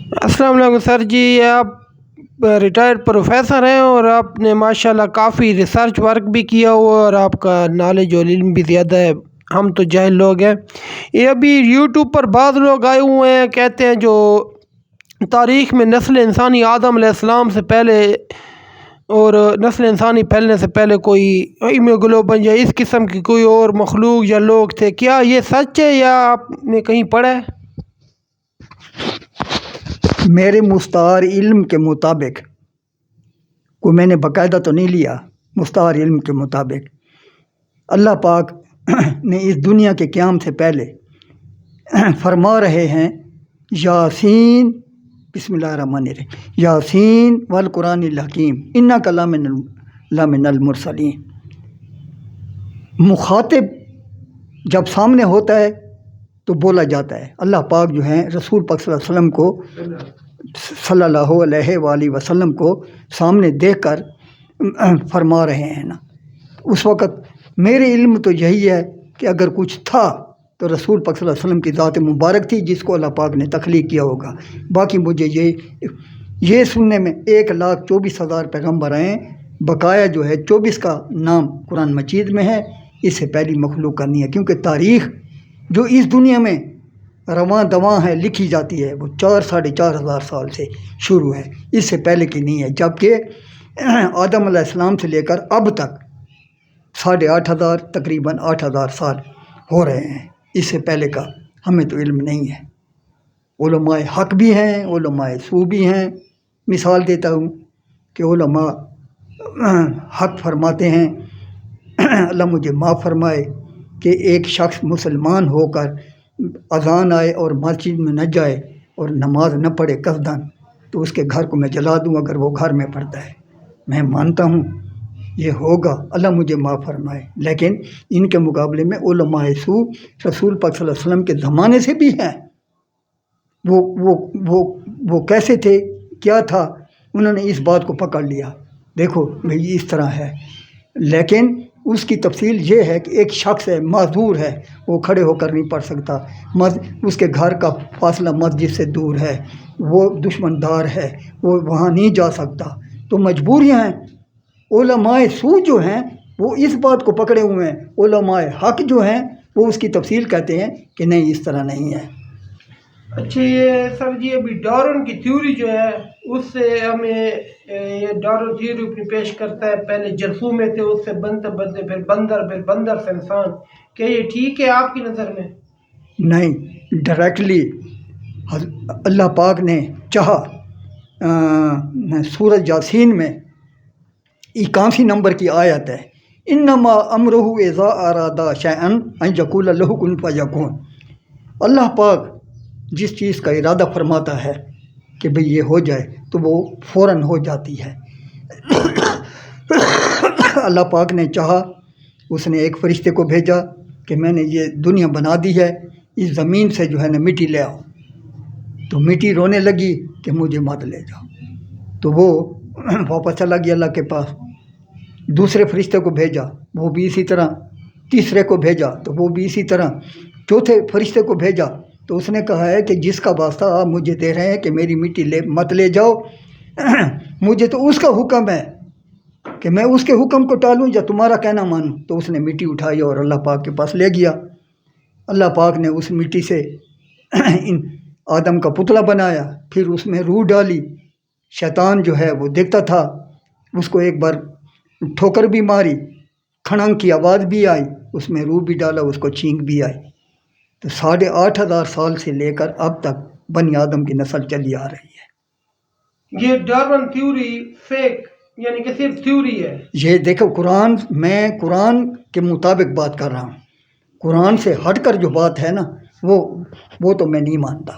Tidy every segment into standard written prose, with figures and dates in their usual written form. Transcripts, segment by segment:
السلام علیکم سر جی، آپ ریٹائرڈ پروفیسر ہیں اور آپ نے ماشاءاللہ کافی ریسرچ ورک بھی کیا ہوا اور آپ کا نالج اور علم بھی زیادہ ہے، ہم تو جاہل لوگ ہیں۔ یہ ابھی یوٹیوب پر بعض لوگ آئے ہوئے ہیں، کہتے ہیں جو تاریخ میں نسل انسانی آدم علیہ السلام سے پہلے اور نسل انسانی پھیلنے سے پہلے کوئی ہیموگلوبن یا اس قسم کی کوئی اور مخلوق یا لوگ تھے، کیا یہ سچ ہے یا آپ نے کہیں پڑھا ہے؟ میرے مستعار علم کے مطابق، کوئی میں نے باقاعدہ تو نہیں لیا، مستعار علم کے مطابق اللہ پاک نے اس دنیا کے قیام سے پہلے فرما رہے ہیں یاسین بسم اللہ الرحمن الرحیم یاسین والقرآن الحکیم انک لمن المرسلین۔ مخاطب جب سامنے ہوتا ہے تو بولا جاتا ہے، اللہ پاک جو ہیں رسول پاک صلی اللہ علیہ وسلم کو صلی اللہ علیہ وآلہ وسلم کو سامنے دیکھ کر فرما رہے ہیں نا۔ اس وقت میرے علم تو یہی ہے کہ اگر کچھ تھا تو رسول پاک صلی اللہ علیہ وسلم کی ذات مبارک تھی جس کو اللہ پاک نے تخلیق کیا ہوگا۔ باقی مجھے یہ سننے میں 1,24,000 پیغمبر آئے، بقایا جو ہے 24 کا نام قرآن مجید میں ہے، اس سے پہلی مخلوق کا نہیں ہے، کیونکہ تاریخ جو اس دنیا میں رواں دواں ہے لکھی جاتی ہے وہ 4,500 سال سے شروع ہے، اس سے پہلے کی نہیں ہے، جبکہ آدم علیہ السلام سے لے کر اب تک 8,500 تقریباً 8,000 سال ہو رہے ہیں، اس سے پہلے کا ہمیں تو علم نہیں ہے۔ علماء حق بھی ہیں، علماء سو بھی ہیں۔ مثال دیتا ہوں کہ علماء حق فرماتے ہیں، اللہ مجھے معاف فرمائے، کہ ایک شخص مسلمان ہو کر اذان آئے اور مسجد میں نہ جائے اور نماز نہ پڑھے قصداً تو اس کے گھر کو میں جلا دوں اگر وہ گھر میں پڑھتا ہے۔ میں مانتا ہوں یہ ہوگا، اللہ مجھے معاف فرمائے، لیکن ان کے مقابلے میں علماء سو رسول پاک صلی اللہ علیہ وسلم کے زمانے سے بھی ہیں۔ وہ کیسے تھے، کیا تھا، انہوں نے اس بات کو پکڑ لیا، دیکھو بھئی اس طرح ہے، لیکن اس کی تفصیل یہ ہے کہ ایک شخص ہے، معذور ہے، وہ کھڑے ہو کر نہیں پڑھ سکتا، اس کے گھر کا فاصلہ مسجد سے دور ہے، وہ دشمن دار ہے، وہ وہاں نہیں جا سکتا، تو مجبوریاں ہیں۔ علماء سو جو ہیں وہ اس بات کو پکڑے ہوئے ہیں، علماء حق جو ہیں وہ اس کی تفصیل کہتے ہیں کہ نہیں اس طرح نہیں ہے۔ اچھا یہ سر جی، ابھی ڈارون کی تھیوری جو ہے اس سے ہمیں یہ ڈارون تھیوری اپنی پیش کرتا ہے، پہلے جرثومے تھے، اس سے بنتے بنتے پھر بندر سے انسان، کیا یہ ٹھیک ہے آپ کی نظر میں؟ نہیں، ڈائریکٹلی اللہ پاک نے چاہا، سورۃ یاسین میں 81 نمبر کی آیت ہے، انما امرہ اذا اراد شیئا ان یقول لہ کن فیکون۔ اللہ پاک جس چیز کا ارادہ فرماتا ہے کہ بھئی یہ ہو جائے تو وہ فوراً ہو جاتی ہے۔ اللہ پاک نے چاہا، اس نے ایک فرشتے کو بھیجا کہ میں نے یہ دنیا بنا دی ہے، اس زمین سے جو ہے نا مٹی لے آؤ، تو مٹی رونے لگی کہ مجھے مت لے جاؤ، تو وہ واپس چلا گیا اللہ کے پاس۔ دوسرے فرشتے کو بھیجا، وہ بھی اسی طرح، تیسرے کو بھیجا تو وہ بھی اسی طرح، چوتھے فرشتے کو بھیجا تو اس نے کہا ہے کہ جس کا واسطہ آپ مجھے دے رہے ہیں کہ میری مٹی مت لے جاؤ، مجھے تو اس کا حکم ہے کہ میں اس کے حکم کو ٹالوں یا تمہارا کہنا مانوں، تو اس نے مٹی اٹھائی اور اللہ پاک کے پاس لے گیا۔ اللہ پاک نے اس مٹی سے آدم کا پتلا بنایا، پھر اس میں روح ڈالی، شیطان جو ہے وہ دیکھتا تھا، اس کو ایک بار ٹھوکر بھی ماری، کھڑنگ کی آواز بھی آئی، اس میں روح بھی ڈالا، اس کو چھینک بھی آئی، تو 8,500 سال سے لے کر اب تک بنی آدم کی نسل چلی آ رہی ہے۔ یہ ڈارون تھیوری فیک یعنی کہ صرف تھیوری ہے؟ یہ دیکھو میں قرآن کے مطابق بات کر رہا ہوں، قرآن سے ہٹ کر جو بات ہے نا وہ تو میں نہیں مانتا۔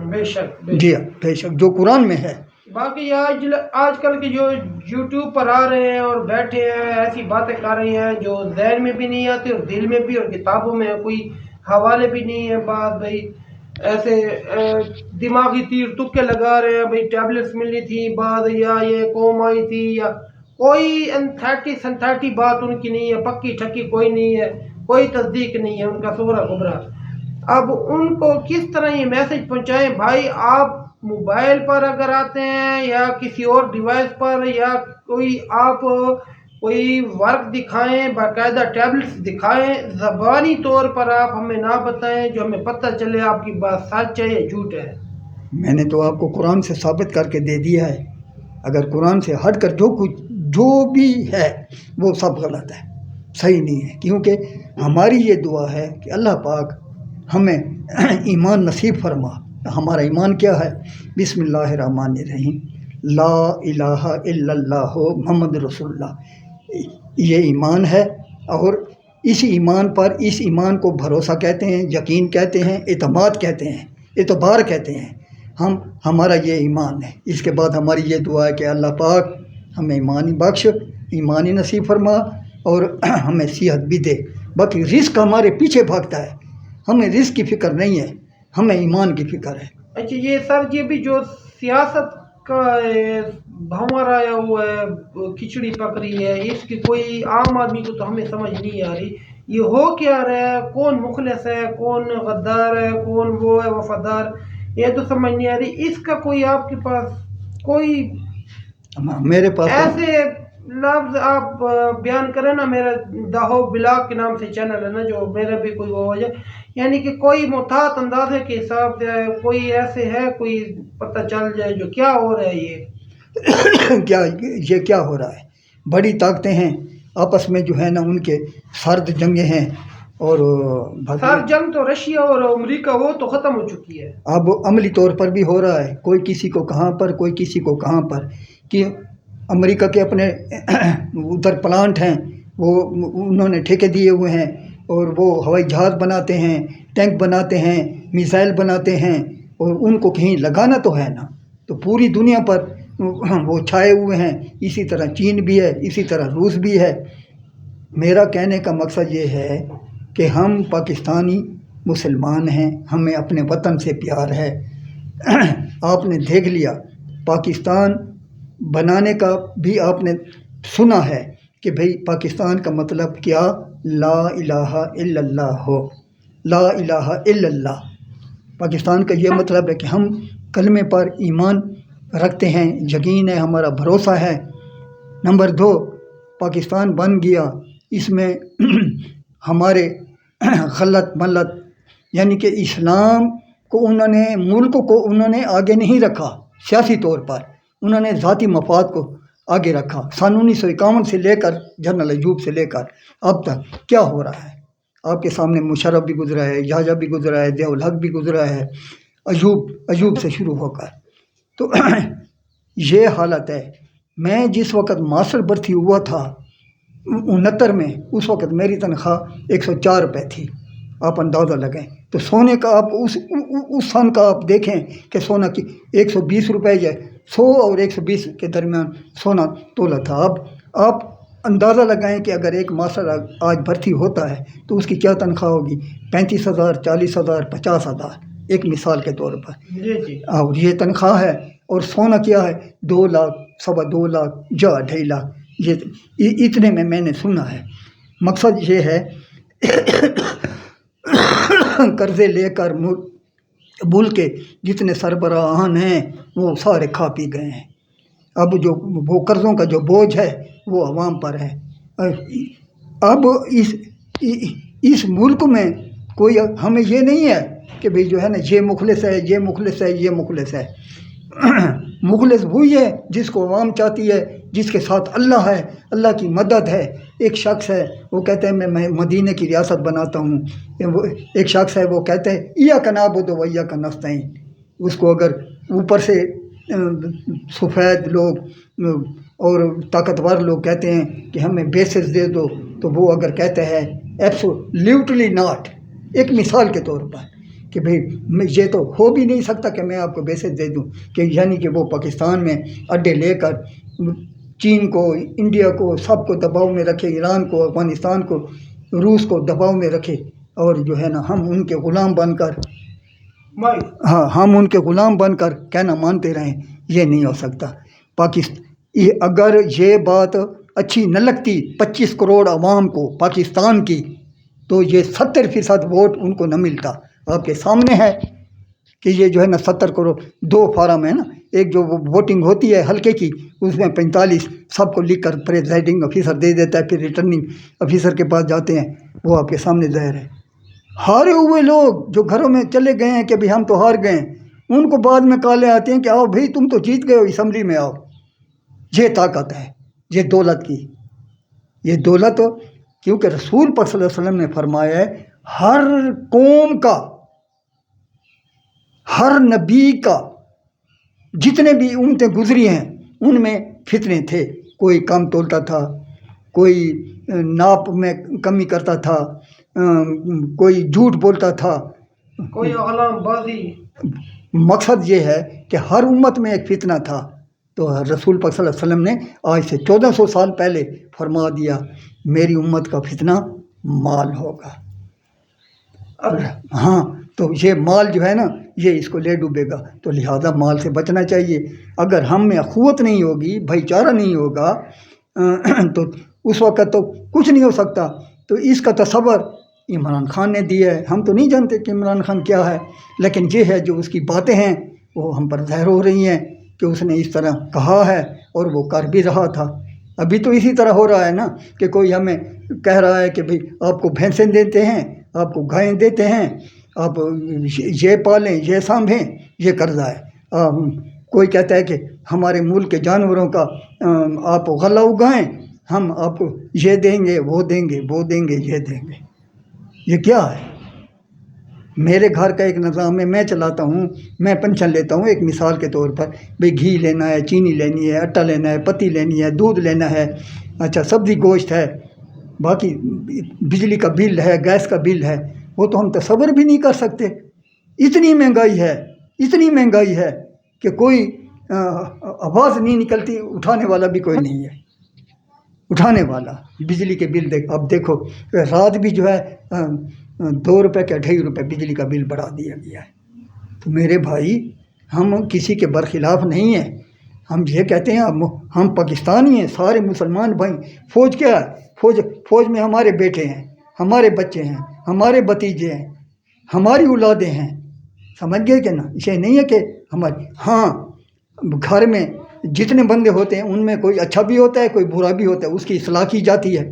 بے شک جی ہاں، بے شک جو قرآن میں ہے۔ باقی آج کل کے جو یوٹیوب پر آ رہے ہیں اور بیٹھے ہیں ایسی باتیں کر رہے ہیں جو ذہن میں بھی نہیں آتی اور دل میں بھی، اور کتابوں میں کوئی حوالے بھی نہیں ہے، بات بھائی ایسے دماغی تیر تکے لگا رہے ہیں، بھائی ٹیبلٹس ملنی تھی بعد، یا یہ قوم آئی تھی، یا کوئی سنتھیٹی بات ان کی نہیں ہے، پکی ٹھکی کوئی نہیں ہے، کوئی تصدیق نہیں ہے، ان کا سورہ گبرا۔ اب ان کو کس طرح یہ میسج پہنچائیں، بھائی آپ موبائل پر اگر آتے ہیں یا کسی اور ڈیوائس پر، یا کوئی آپ کوئی ورک دکھائیں، باقاعدہ ٹیبلٹس دکھائیں، زبانی طور پر آپ ہمیں نہ بتائیں جو ہمیں پتہ چلے آپ کی بات سچ ہے یا جھوٹ ہے۔ میں نے تو آپ کو قرآن سے ثابت کر کے دے دیا ہے، اگر قرآن سے ہٹ کر جو بھی ہے وہ سب غلط ہے، صحیح نہیں ہے، کیونکہ ہماری یہ دعا ہے کہ اللہ پاک ہمیں ایمان نصیب فرما۔ ہمارا ایمان کیا ہے؟ بسم اللہ الرحمن الرحیم، لا الہ الا اللہ محمد رسول اللہ، یہ ایمان ہے۔ اور اس ایمان پر، اس ایمان کو بھروسہ کہتے ہیں، یقین کہتے ہیں، اعتماد کہتے ہیں، اعتبار کہتے ہیں۔ ہمارا یہ ایمان ہے۔ اس کے بعد ہماری یہ دعا ہے کہ اللہ پاک ہمیں ایمانی بخش، ایمانی نصیب فرما، اور ہمیں صحت بھی دے۔ باقی رزق ہمارے پیچھے بھاگتا ہے، ہمیں رزق کی فکر نہیں ہے، ہمیں ایمان کی فکر ہے۔ اچھا یہ سر، یہ بھی جو سیاست کا بھنور آیا ہوا ہے، کھچڑی پک رہی ہے، اس کی کوئی عام آدمی کو تو ہمیں سمجھ نہیں آ رہی، یہ ہو کیا رہا ہے؟ کون مخلص ہے، کون غدار ہے، کون وہ ہے وفادار، یہ تو سمجھ نہیں آ رہی۔ اس کا کوئی آپ کے پاس کوئی میرے پاس ایسے لفظ آپ بیان کریں نا؟ میرا داہو بلاگ کے نام سے چینل ہے نا، جو میرا بھی کوئی وہ ہو جائے، یعنی کہ کوئی محتاط اندازے کے حساب سے ہے، کوئی ایسے ہے، کوئی پتہ چل جائے جو کیا ہو رہا ہے۔ یہ کیا ہو رہا ہے؟ بڑی طاقتیں ہیں آپس میں جو ہے نا، ان کے سرد جنگیں ہیں، اور سر جنگ تو رشیا اور امریکہ وہ تو ختم ہو چکی ہے، اب عملی طور پر بھی ہو رہا ہے، کوئی کسی کو کہاں پر، کوئی کسی کو کہاں پر، کہ امریکہ کے اپنے ادھر پلانٹ ہیں، وہ انہوں نے ٹھیکے دیے ہوئے ہیں، اور وہ ہوائی جہاز بناتے ہیں، ٹینک بناتے ہیں، میزائل بناتے ہیں، اور ان کو کہیں لگانا تو ہے نا، تو پوری دنیا پر وہ چھائے ہوئے ہیں۔ اسی طرح چین بھی ہے، اسی طرح روس بھی ہے۔ میرا کہنے کا مقصد یہ ہے کہ ہم پاکستانی مسلمان ہیں، ہمیں اپنے وطن سے پیار ہے۔ آپ نے دیکھ لیا، پاکستان بنانے کا بھی آپ نے سنا ہے کہ بھئی پاکستان کا مطلب کیا؟ لا الہ الا اللہ ہو، لا الہ الا اللہ۔ پاکستان کا یہ مطلب ہے کہ ہم کلمے پر ایمان رکھتے ہیں، یقین ہے، ہمارا بھروسہ ہے۔ نمبر 2، پاکستان بن گیا، اس میں ہمارے غلط ملت، یعنی کہ اسلام کو انہوں نے، ملک کو انہوں نے آگے نہیں رکھا سیاسی طور پر، انہوں نے ذاتی مفاد کو آگے رکھا۔ سن 1951 سے لے کر، جنرل ایوب سے لے کر اب تک کیا ہو رہا ہے؟ آپ کے سامنے مشرف بھی گزرا ہے، یحییٰ بھی گزرا ہے، ضیاء الحق بھی گزرا ہے، ایوب سے شروع ہو کر، تو یہ حالت ہے۔ میں جس وقت ماسٹر بھرتی ہوا تھا 69 میں، اس وقت میری تنخواہ 104 روپے تھی، آپ اندازہ لگائیں۔ تو سونے کا آپ اس سن کا آپ دیکھیں کہ سونا کی 120 روپے یا 100 اور 120 کے درمیان سونا تولہ تھا۔ اب آپ اندازہ لگائیں کہ اگر ایک ماسٹر آج بھرتی ہوتا ہے تو اس کی کیا تنخواہ ہوگی؟ 35,000، 40,000، 50,000، ایک مثال کے طور پر۔ اور یہ تنخواہ ہے، اور سونا کیا ہے؟ 2 لاکھ، 2.25 لاکھ یا 2.5 لاکھ، یہ اتنے میں نے سنا ہے۔ مقصد یہ ہے قرضے لے کر ملک کے جتنے سربراہان ہیں وہ سارے کھا پی گئے ہیں۔ اب جو وہ قرضوں کا جو بوجھ ہے وہ عوام پر ہے۔ اب اس ملک میں کوئی ہمیں یہ نہیں ہے کہ بھئی جو ہے نا یہ مخلص ہے، یہ مخلص ہے، یہ مخلص ہے۔ مخلص وہی ہے جس کو عوام چاہتی ہے، جس کے ساتھ اللہ ہے، اللہ کی مدد ہے۔ ایک شخص ہے وہ کہتے ہیں میں مدینہ کی ریاست بناتا ہوں، ایک شخص ہے وہ کہتے ہیں ایاک نعبد و ایاک نستعین۔ اس کو اگر اوپر سے سفید لوگ اور طاقتور لوگ کہتے ہیں کہ ہمیں بیسس دے دو، تو وہ اگر کہتے ہیں ایبسولیوٹلی ناٹ، ایک مثال کے طور پر کہ بھئی یہ تو ہو بھی نہیں سکتا کہ میں آپ کو بیسس دے دوں، کہ یعنی کہ وہ پاکستان میں اڈے لے کر چین کو، انڈیا کو، سب کو دباؤ میں رکھے، ایران کو، افغانستان کو، روس کو دباؤ میں رکھے، اور جو ہے نا ہم ان کے غلام بن کر، ہم ان کے غلام بن کر کہنا مانتے رہیں، یہ نہیں ہو سکتا۔ اگر یہ بات اچھی نہ لگتی 25 کروڑ عوام کو پاکستان کی، تو یہ 70% ووٹ ان کو نہ ملتا۔ آپ کے سامنے ہے کہ یہ جو ہے نا 70 کروڑ 2 فارم ہے نا، ایک جو ووٹنگ ہوتی ہے حلقے کی اس میں 45 سب کو لکھ کر پریزائڈنگ آفیسر دے دیتا ہے، پھر ریٹرننگ آفیسر کے پاس جاتے ہیں، وہ آپ کے سامنے ظاہر ہے۔ ہارے ہوئے لوگ جو گھروں میں چلے گئے ہیں کہ بھئی ہم تو ہار گئے ہیں، ان کو بعد میں کالے آتے ہیں کہ آؤ بھئی تم تو جیت گئے ہو، اسمبلی میں آؤ۔ یہ طاقت ہے، یہ دولت کی، یہ دولت کیونکہ رسول پاک صلی اللہ علیہ وسلم نے فرمایا ہے ہر قوم کا، ہر نبی کا، جتنے بھی امتیں گزری ہیں ان میں فتنے تھے، کوئی کم تولتا تھا، کوئی ناپ میں کمی کرتا تھا، کوئی جھوٹ بولتا تھا، کوئی اعلام بازی۔ مقصد یہ ہے کہ ہر امت میں ایک فتنہ تھا، تو رسول پاک صلی اللہ علیہ وسلم نے آج سے 1400 سال پہلے فرما دیا میری امت کا فتنہ مال ہوگا۔ ہاں تو یہ مال جو ہے نا یہ اس کو لے ڈوبے گا، تو لہٰذا مال سے بچنا چاہیے۔ اگر ہم میں اخوت نہیں ہوگی، بھائی چارہ نہیں ہوگا تو اس وقت تو کچھ نہیں ہو سکتا۔ تو اس کا تصور عمران خان نے دیا ہے، ہم تو نہیں جانتے کہ عمران خان کیا ہے، لیکن یہ ہے جو اس کی باتیں ہیں وہ ہم پر ظاہر ہو رہی ہیں کہ اس نے اس طرح کہا ہے اور وہ کر بھی رہا تھا۔ ابھی تو اسی طرح ہو رہا ہے نا کہ کوئی ہمیں کہہ رہا ہے کہ بھئی آپ کو بھینسیں دیتے ہیں، آپ کو گائیں دیتے ہیں، آپ یہ پالیں، یہ سانبھیں، یہ قرضہ ہے۔ کوئی کہتا ہے کہ ہمارے ملک کے جانوروں کا آپ غلہ اگائیں، ہم آپ کو یہ دیں گے، وہ دیں گے، وہ دیں گے، یہ دیں گے۔ یہ کیا ہے؟ میرے گھر کا ایک نظام ہے، میں چلاتا ہوں، میں پنشن لیتا ہوں ایک مثال کے طور پر، بھئی گھی لینا ہے، چینی لینی ہے، آٹا لینا ہے، پتی لینی ہے، دودھ لینا ہے، اچھا سبزی گوشت ہے، باقی بجلی کا بل ہے، گیس کا بل ہے، وہ تو ہم تصور بھی نہیں کر سکتے۔ اتنی مہنگائی ہے، اتنی مہنگائی ہے کہ کوئی آواز نہیں نکلتی، اٹھانے والا بھی کوئی نہیں ہے، اٹھانے والا۔ بجلی کے بل اب دیکھو رات بھی جو ہے 2 روپے کے 2.5 روپے بجلی کا بل بڑھا دیا گیا ہے۔ تو میرے بھائی ہم کسی کے برخلاف نہیں ہیں، ہم یہ کہتے ہیں ہم پاکستانی ہیں، سارے مسلمان بھائی۔ فوج کیا ہے؟ فوج میں ہمارے بیٹے ہیں، ہمارے بچے ہیں، ہمارے بھتیجے ہیں، ہماری اولادیں ہیں، سمجھ گئے کہ نا؟ یہ نہیں ہے کہ ہماری، ہاں گھر میں جتنے بندے ہوتے ہیں ان میں کوئی اچھا بھی ہوتا ہے، کوئی برا بھی ہوتا ہے، اس کی اصلاح کی جاتی ہے۔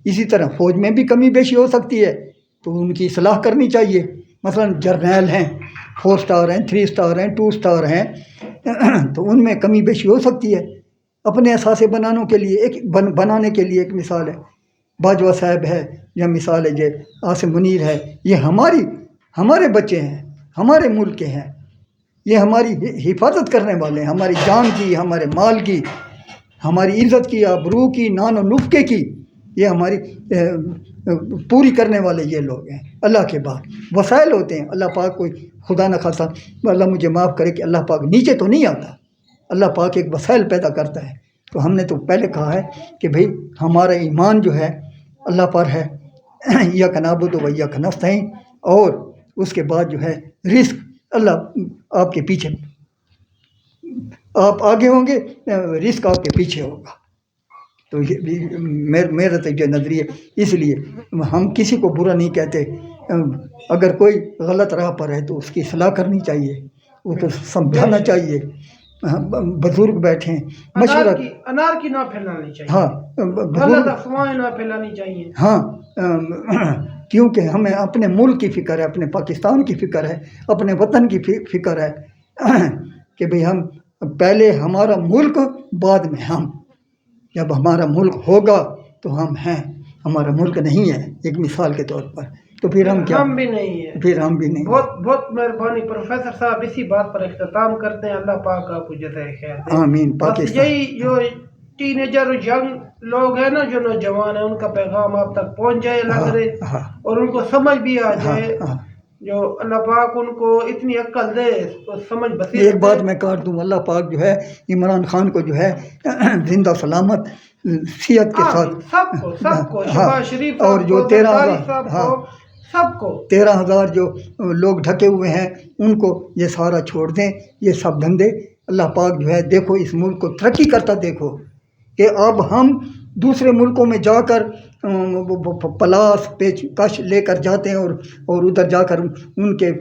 اسی طرح فوج میں بھی کمی بیشی ہو سکتی ہے تو ان کی اصلاح کرنی چاہیے۔ مثلا جرنیل ہیں، 4 سٹار ہیں، 3 سٹار ہیں، 2 سٹار ہیں، تو ان میں کمی بیشی ہو سکتی ہے۔ اپنے اثاثے بنانے کے لیے ایک مثال ہے باجوہ صاحب ہے، یا مثال ہے یہ عاصم منیر ہے، یہ ہمارے بچے ہیں، ہمارے ملک کے ہیں، یہ ہماری حفاظت کرنے والے ہیں، ہماری جان کی، ہمارے مال کی، ہماری عزت کی، آبرو کی، نان و نفقے کی، یہ ہماری پوری کرنے والے یہ لوگ ہیں۔ اللہ کے بعد وسائل ہوتے ہیں، اللہ پاک کوئی خدا نہ خاصا، اللہ مجھے معاف کرے کہ اللہ پاک نیچے تو نہیں آتا، اللہ پاک ایک وسائل پیدا کرتا ہے۔ تو ہم نے تو پہلے کہا ہے کہ بھئی ہمارا ایمان جو ہے اللہ پر ہے، ایاک نعبد و ایاک نستعین، اور اس کے بعد جو ہے رزق اللہ آپ کے پیچھے، آپ آگے ہوں گے، رزق آپ کے پیچھے ہوگا۔ تو یہ میرا تو یہ نظریہ، اس لیے ہم کسی کو برا نہیں کہتے، اگر کوئی غلط راہ پر ہے تو اس کی اصلاح کرنی چاہیے، اس کو سمجھانا چاہیے، بزرگ بیٹھیں مشورہ، انار کی نہ پھیلانی چاہیے، ہاں غلط افواہیں نہ پھیلانی چاہیے، ہاں کیونکہ ہمیں اپنے ملک کی فکر ہے، اپنے پاکستان کی فکر ہے، اپنے وطن کی فکر ہے کہ بھئی ہم پہلے ہمارا ملک، بعد میں ہم، جب ہمارا ملک ہوگا تو ہم ہیں، ہمارا ملک نہیں ہے ایک مثال کے طور پر، تو پھر ہم کیا؟ ہم بھی نہیں ہیں، پھر ہم بھی نہیں۔ بہت مہربانی پروفیسر صاحب، اسی بات پر اختتام کرتے ہیں، اللہ پاک آپ کو جزائے خیر دے۔ آمین۔ بس پاکستان، یہی جو ٹینیجر اور ینگ لوگ ہیں نا، جو نوجوان ہیں، ان کا پیغام آپ تک پہنچ جائے لگ رہے، اور ان کو سمجھ بھی آ جائے، جو اللہ پاک ان کو اتنی عقل دے، تو سمجھ بصیرت۔ ایک بات میں کہہ دوں، اللہ پاک جو ہے عمران خان کو جو ہے زندہ سلامت صحت کے ساتھ، سب کو شہباز شریف اور جو 13,000 جو لوگ ڈھکے ہوئے ہیں ان کو یہ سارا چھوڑ دیں، یہ سب دھندے۔ اللہ پاک جو ہے دیکھو اس ملک کو ترقی کرتا دیکھو، کہ اب ہم دوسرے ملکوں میں جا کر پلاس پیچ کش لے کر جاتے ہیں اور ادھر جا کر ان کے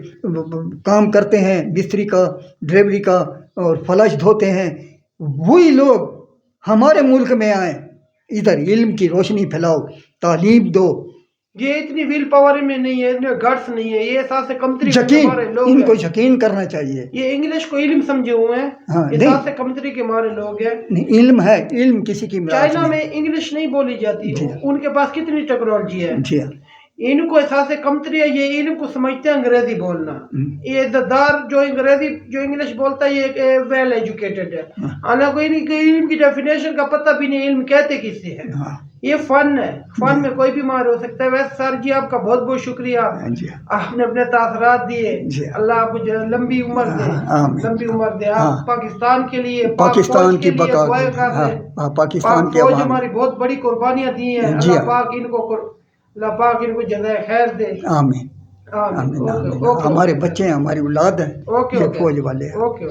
کام کرتے ہیں، مستری کا، ڈرائیوری کا، اور فلش دھوتے ہیں. وہی لوگ ہمارے ملک میں آئیں، ادھر علم کی روشنی پھیلاؤ، تعلیم دو. یہ اتنی ویل پاور میں نہیں ہے، اتنے گٹس نہیں ہے، یہ احساس کمتری یقین، ہمارے لوگ ان کو ہیں. یقین کرنا چاہیے. یہ انگلش کو علم سمجھے ہوئے ہیں، ہاں، احساس کمتری کے ہمارے لوگ ہیں. نہیں، علم ہے، علم کسی کی میراث چائنا نہیں. میں انگلش نہیں بولی جاتی، جی ان کے پاس کتنی ٹیکنالوجی ہے. جی ہاں. ان کو احساس کمتری ہے، یہ علم کو سمجھتے ہیں انگریزی بولنا. یہ عزتدار جو انگلش بولتا ہے یہ ویل ایجوکیٹڈ ہے، حالانکہ ان کی علم کی ڈیفینیشن کا پتہ بھی نہیں، علم کہتے کس سے ہے. یہ فن ہے، فن میں کوئی بھی ماہر ہو سکتا ہے. ویسے سر جی آپ کا بہت بہت شکریہ، آپ نے اپنے تاثرات دیے. اللہ آپ کو لمبی عمر دے، لمبی عمر دے. آپ پاکستان کے لیے، پاکستان کی بقا، دعائیں کر رہے ہیں. پاکستان کی فوج عوام، ہماری بہت بڑی قربانیاں دی ہیں. اللہ پاک ان کو جزائے خیر دے. آمین آمین آمین. ہمارے بچے ہیں، ہماری اولاد ہیں، یہ فوج والے ہیں. اوکے.